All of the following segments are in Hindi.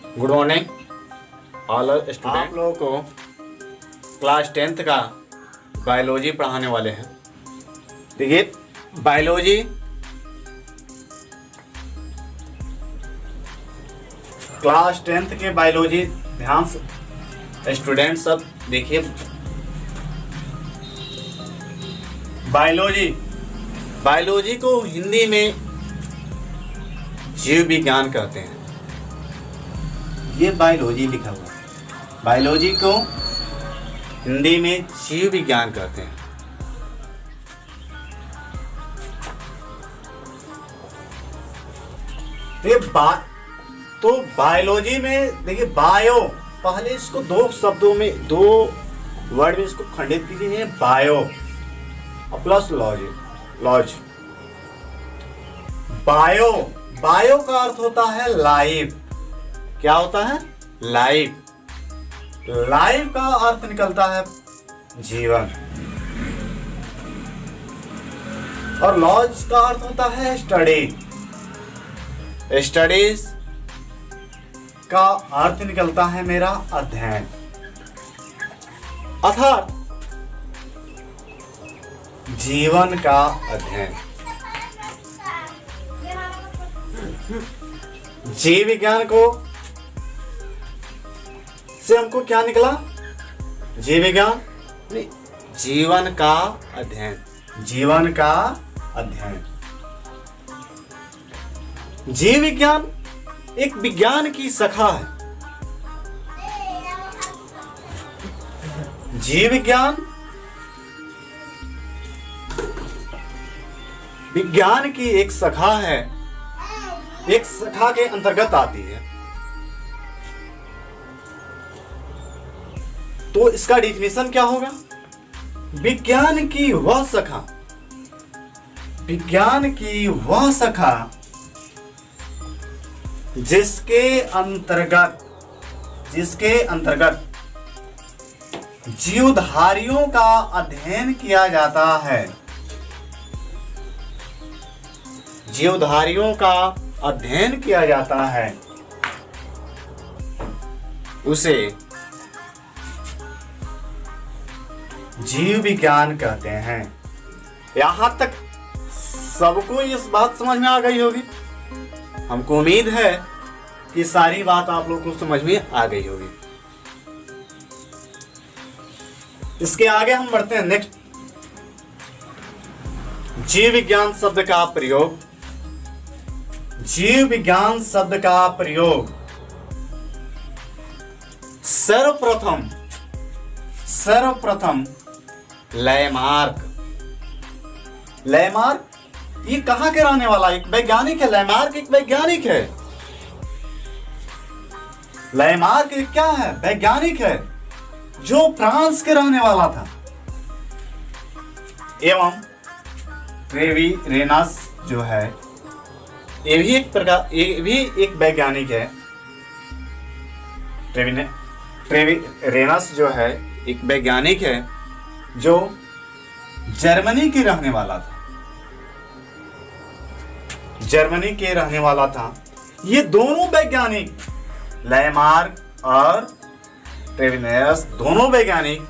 Good morning all student. आप लोगों को क्लास 10th का बायोलॉजी पढ़ाने वाले हैं। देखिए बायोलॉजी क्लास 10th के बायोलॉजी ध्यान से स्टूडेंट सब देखिए। बायोलॉजी को हिंदी में जीव विज्ञान कहते हैं। ये बायोलॉजी लिखा हुआ है। बायोलॉजी को हिंदी में जीव विज्ञान कहते हैं। तो बायोलॉजी में देखिए बायो, पहले इसको दो शब्दों में, दो वर्ड में इसको खंडित कीजिए। Bio plus laws. बायो का अर्थ होता है लाइव। क्या होता है? लाइव का अर्थ निकलता है जीवन, और लॉज का अर्थ होता है स्टडी। स्टडीज का अर्थ निकलता है मेरा अध्ययन, अर्थात जीवन का अध्ययन। जीव विज्ञान को से हमको क्या निकला? जीव विज्ञान जीवन का अध्ययन। जीवन का अध्ययन। जीव विज्ञान एक विज्ञान की शाखा है। जीव विज्ञान विज्ञान की एक शाखा है, एक शाखा के अंतर्गत आती है। तो इसका डिफिनेशन क्या होगा? विज्ञान की वह शाखा, विज्ञान की वह शाखा जिसके अंतर्गत जीवधारियों का अध्ययन किया जाता है। जीवधारियों का अध्ययन किया जाता है, उसे जीव विज्ञान कहते हैं। यहां तक सबको इस बात समझ में आ गई होगी। हमको उम्मीद है कि सारी बात आप लोगों को समझ में आ गई होगी। इसके आगे हम बढ़ते हैं नेक्स्ट। जीव विज्ञान शब्द का प्रयोग। जीव विज्ञान शब्द का प्रयोग सर्वप्रथम लैमार्क ये कहां के रहने वाला एक वैज्ञानिक है। लैमार्क एक वैज्ञानिक है। लैमार्क क्या है? वैज्ञानिक है जो फ्रांस के रहने वाला था। एवं ट्रेवीरेनस जो है, ये भी एक वैज्ञानिक है। ट्रेवीरेनस जो है एक वैज्ञानिक है जो जर्मनी के रहने वाला था। ये दोनों वैज्ञानिक, लैमार्क और ट्रेवीरेनस, दोनों वैज्ञानिक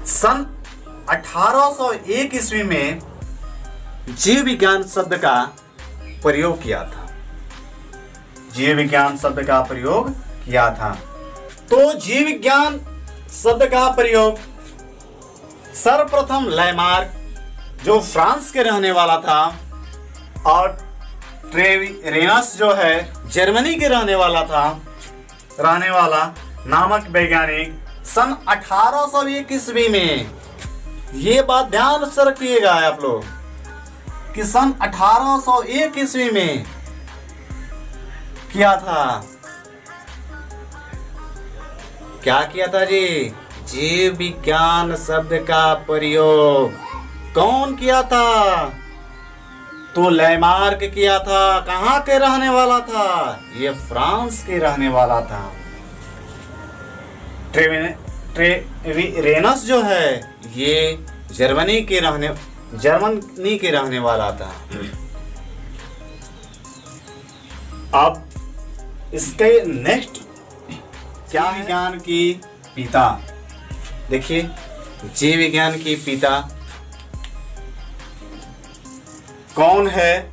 सन 1801 ईस्वी में जीव विज्ञान शब्द का प्रयोग किया था। जीव विज्ञान शब्द का प्रयोग किया था। तो जीव विज्ञान शब्द का प्रयोग सर्वप्रथम लैमार्क जो फ्रांस के रहने वाला था, और ट्रेवीरेनस जो है जर्मनी के रहने वाला नामक वैज्ञानिक सन 1801 ईस्वी में। ये बात ध्यान से रखिएगा आप लोग कि सन 1801 ईस्वी में किया था। क्या किया था जी? जीव विज्ञान शब्द का प्रयोग कौन किया था? तो लैमार्क किया था। कहां के रहने वाला था? ये फ्रांस के रहने वाला था। ट्रेवीरेनस जो है ये जर्मनी के रहने वाला था। अब इसके नेक्स्ट क्या है? विज्ञान की पिता। देखिए, जीव विज्ञान की पिता कौन है?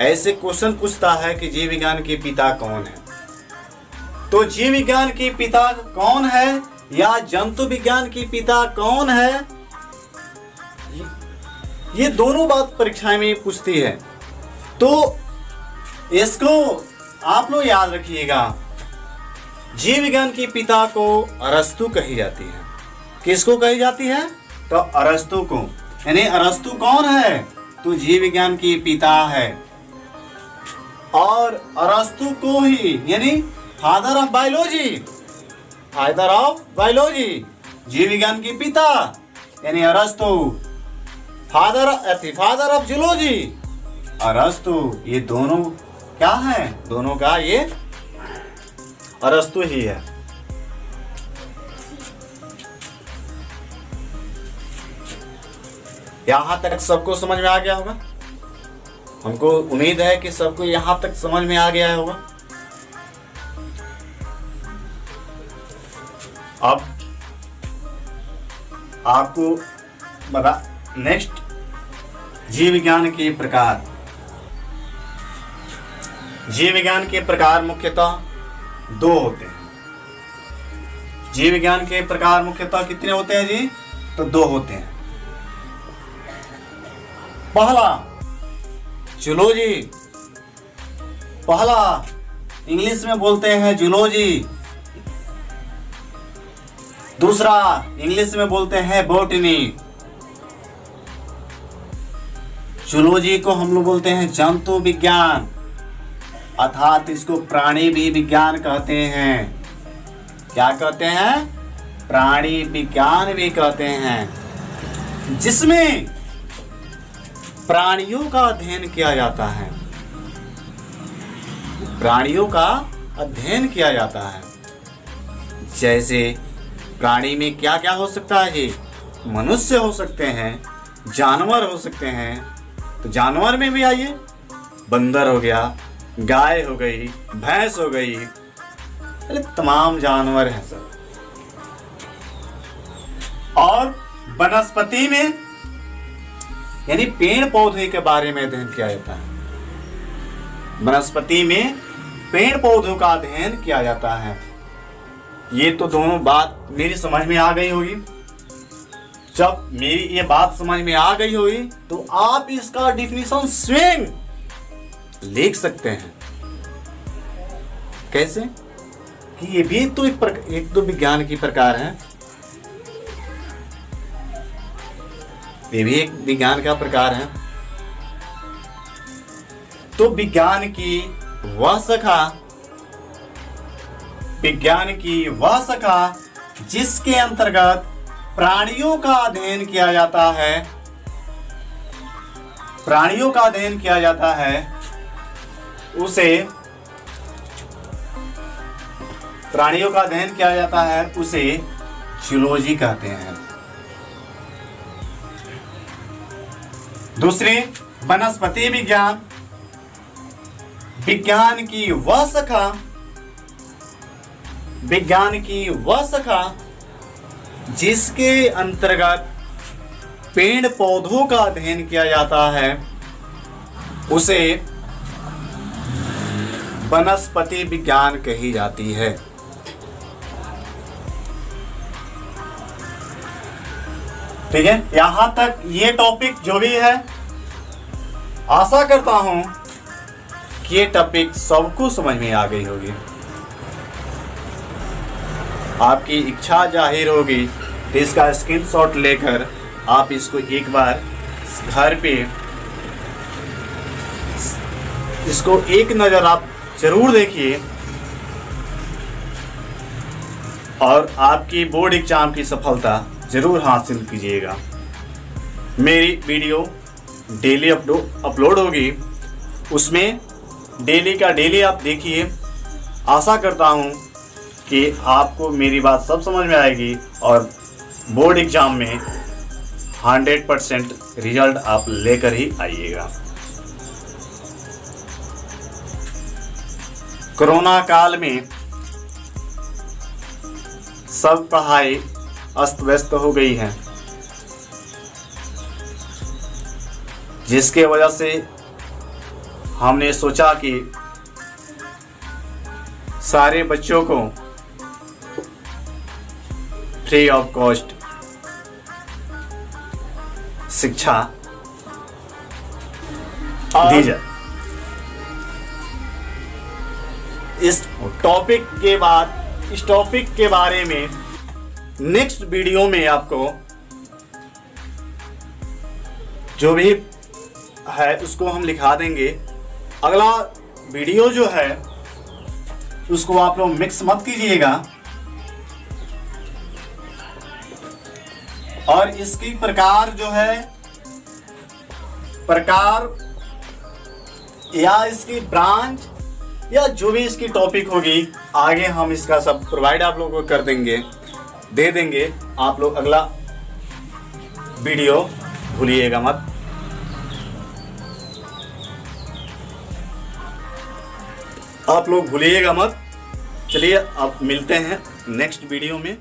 ऐसे क्वेश्चन पूछता है कि जीव विज्ञान के पिता कौन है। तो जीव विज्ञान की पिता कौन है या जंतु विज्ञान की पिता कौन है, ये दोनों बात परीक्षा में पूछती है। तो इसको आप लोग याद रखिएगा, जीव विज्ञान की पिता को अरस्तु कही जाती है। किसको कही जाती है? तो अरस्तु को। यानी अरस्तु कौन है? तो जीव विज्ञान की पिता है। और अरस्तु को ही यानी father of biology, father of biology, जीव विज्ञान की पिता यानी अरस्तु, फादर ऑफ जूलॉजी अरस्तु। ये दोनों क्या है? दोनों का ये अरस्तु ही है। यहां तक सबको समझ में आ गया होगा। हमको उम्मीद है कि सबको यहां तक समझ में आ गया होगा। अब आपको बता नेक्स्ट जीव विज्ञान के प्रकार। जीव विज्ञान के प्रकार मुख्यतः दो होते हैं। जीव विज्ञान के प्रकार मुख्यतः कितने होते हैं जी? तो दो होते हैं। पहला जूलॉजी, पहला इंग्लिश में बोलते हैं जूलॉजी। दूसरा इंग्लिश में बोलते हैं बॉटनी। जूलॉजी को हम लोग बोलते हैं जंतु विज्ञान, अर्थात इसको प्राणी भी विज्ञान कहते हैं। क्या कहते हैं? प्राणी विज्ञान भी कहते हैं, जिसमें प्राणियों का अध्ययन किया जाता है। प्राणियों का अध्ययन किया जाता है। जैसे प्राणी में क्या क्या हो सकता है जी? मनुष्य हो सकते हैं, जानवर हो सकते हैं। तो जानवर में भी आइए, बंदर हो गया, गाय हो गई, भैंस हो गई, अरे तमाम जानवर हैं सब। और वनस्पति में यानी पेड़ पौधे के बारे में अध्ययन किया जाता है। वनस्पति में पेड़ पौधों का अध्ययन किया जाता है। ये तो दोनों बात मेरी समझ में आ गई होगी। जब मेरी ये बात समझ में आ गई होगी तो आप इसका डिफिनीशन स्वयं लिख सकते हैं। कैसे? कि ये भी तो एक दो विज्ञान की प्रकार है। ये भी एक विज्ञान का प्रकार है। तो विज्ञान की वह शाखा जिसके अंतर्गत प्राणियों का अध्ययन किया जाता है, प्राणियों का अध्ययन किया जाता है, उसे प्राणियों का अध्ययन किया जाता है, उसे जूलॉजी कहते हैं। दूसरे वनस्पति विज्ञान, विज्ञान की वह शाखा जिसके अंतर्गत पेड़ पौधों का अध्ययन किया जाता है, उसे वनस्पति विज्ञान कही जाती है। ठीक है, यहां तक ये टॉपिक जो भी है, आशा करता हूं कि ये टॉपिक सबको समझ में आ गई होगी। आपकी इच्छा जाहिर होगी तो इसका स्क्रीनशॉट लेकर आप इसको एक बार घर पे इसको एक नज़र आप जरूर देखिए और आपकी बोर्ड एग्जाम की सफलता जरूर हासिल कीजिएगा। मेरी वीडियो डेली अपलोड होगी, उसमें डेली का डेली आप देखिए। आशा करता हूँ कि आपको मेरी बात सब समझ में आएगी और बोर्ड एग्जाम में 100% रिजल्ट आप लेकर ही आइएगा। कोरोना काल में सब पढ़ाई अस्त व्यस्त हो गई है, जिसके वजह से हमने सोचा कि सारे बच्चों को फ्री ऑफ कॉस्ट शिक्षा दी जाए। इस टॉपिक के बारे में नेक्स्ट वीडियो में आपको जो भी है उसको हम लिखा देंगे। अगला वीडियो जो है उसको आप लोग मिक्स मत कीजिएगा, और इसकी प्रकार जो है या इसकी ब्रांच या जो भी इसकी टॉपिक होगी आगे हम इसका सब प्रोवाइड आप लोगों को कर देंगे, दे देंगे। आप लोग अगला वीडियो भूलिएगा मत। चलिए अब मिलते हैं नेक्स्ट वीडियो में।